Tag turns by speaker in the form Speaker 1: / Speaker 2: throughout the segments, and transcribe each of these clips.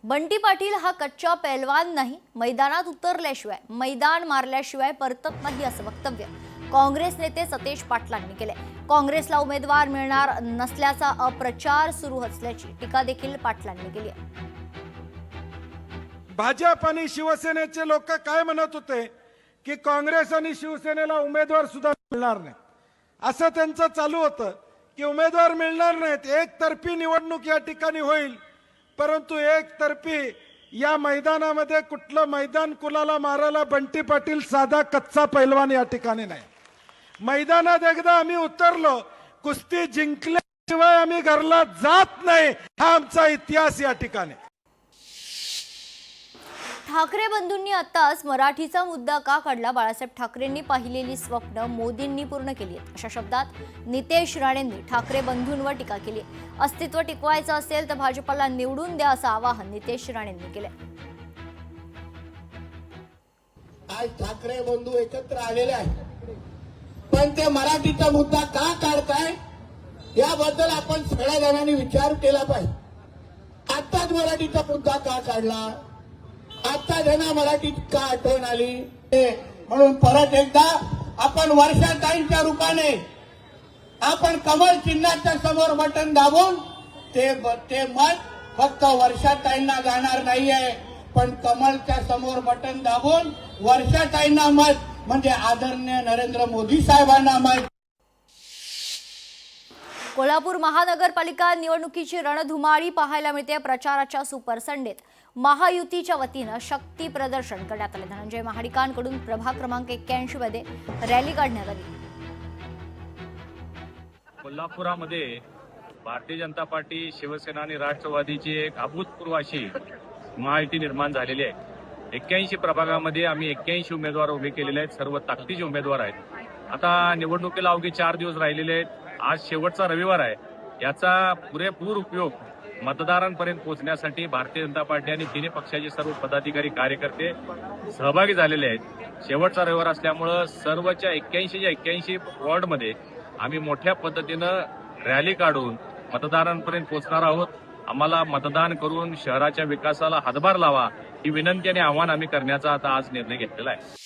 Speaker 1: बंटी पाटील हा कच्चा पैलवान नाही, मैदानात उतरल्याशिवाय मैदान मारल्याशिवाय परतत नाही असं वक्तव्य काँग्रेस नेते सतेज पाटलांनी केले। काँग्रेसला उमेदवार मिळणार नसल्याचा अप्रचार सुरू असल्याची टीका देखील पाटलांनी केली आहे।
Speaker 2: भाजप आणि शिवसेनेचे लोक काय म्हणत होते की काँग्रेस आणि शिवसेनेला उमेदवार सुद्धा मिळणार नाही, असं त्यांचं चालू होतं की उमेदवार मिळणार नाहीत, एकतर्फी निवडणूक या ठिकाणी होईल। परंतु एकतर्फी या मैदानामध्ये कुठलं मैदान कुणाला मारायला बंटी पाटील साधा कच्चा पैलवान या ठिकाणी नाही। मैदानात एकदा आम्ही उतरलो, कुस्ती जिंकल्याशिवाय आम्ही घरला जात नाही, हा आमचा इतिहास या ठिकाणी।
Speaker 1: ठाकरे बंधूंनी आताच मराठीचा मुद्दा का काढला? बाळासाहेब ठाकरेंनी पाहिलेली स्वप्न मोदींनी पूर्ण केली आहेत, अशा शब्दात नितेश राणेंनी ठाकरे बंधूंवर टीका केली। अस्तित्व टिकवायचं असेल तर भाजपला निवडून द्या असं आवाहन नितेश राणेंनी केले।
Speaker 3: आज ठाकरे बंधू एकत्र आलेले आहेत, पण ते मराठीचा मुद्दा का काढताय याबद्दल आपण सगळ्या जणांनी विचार केला पाहिजे। आताच मराठीचा मुद्दा का काढला, आता त्यांना मराठीत का आठवण आली? म्हणून परत एकदा आपण वर्षाताईंच्या रूपाने आपण कमळ चिन्हाच्या समोर बटन दाबून ते मत फक्त वर्षाताईंना जाणार नाहीये, पण कमळच्या समोर बटन दाबून वर्षाताईंना मत म्हणजे आदरणीय नरेंद्र मोदी साहेबांना मत।
Speaker 1: कोल्हापूर महानगरपालिका निवडणुकीची रणधुमाळी पाहायला मिळते। प्रचाराच्या सुपर संडेत महायुतीच्या वतीनं शक्ती प्रदर्शन करण्यात आले। धनंजय महाडिकांकडून प्रभाग क्रमांक 81 मध्ये रॅली काढण्यात आली।
Speaker 4: कोल्हापुरामध्ये भारतीय जनता पार्टी, शिवसेना आणि राष्ट्रवादीची एक अभूतपूर्व अशी महायुती निर्माण झालेली आहे। 81 प्रभागामध्ये आम्ही 81 उमेदवार उभे केलेले आहेत, सर्व ताकदीचे उमेदवार आहेत। आता निवडणुकीला अवघे 4 दिवस राहिलेले आहेत। आज शेवटचा रविवार आहे, याचा पुरेपूर उपयोग मतदारांपर्यंत पोहोचण्यासाठी भारतीय जनता पार्टी आणि तिन्ही पक्षाचे सर्व पदाधिकारी, कार्यकर्ते सहभागी झालेले आहेत। शेवटचा रविवार असल्यामुळं सर्वच्या 81 वॉर्डमध्ये आम्ही मोठ्या पद्धतीनं रॅली काढून मतदारांपर्यंत पोहोचणार आहोत। आम्हाला मतदान करून शहराच्या विकासाला हातभार लावा ही विनंती आणि आव्हान आम्ही करण्याचा आता आज निर्णय घेतलेला आहे।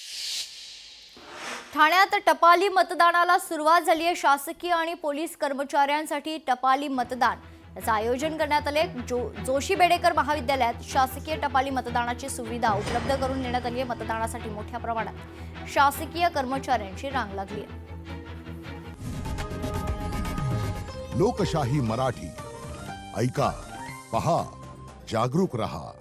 Speaker 1: ठाण्यात टपाली मतदानाला सुरुवात झाली आहे। शासकीय आणि पोलीस कर्मचाऱ्यांसाठी टपाली मतदान याचं आयोजन करण्यात आले। जोशी बेडेकर महाविद्यालयात शासकीय टपाली मतदानाची सुविधा उपलब्ध करून देण्यात आली आहे। मतदानासाठी मोठ्या प्रमाणात शासकीय कर्मचाऱ्यांची रांग लागली आहे।
Speaker 5: लोकशाही मराठी ऐका, पहा, जागरूक रहा।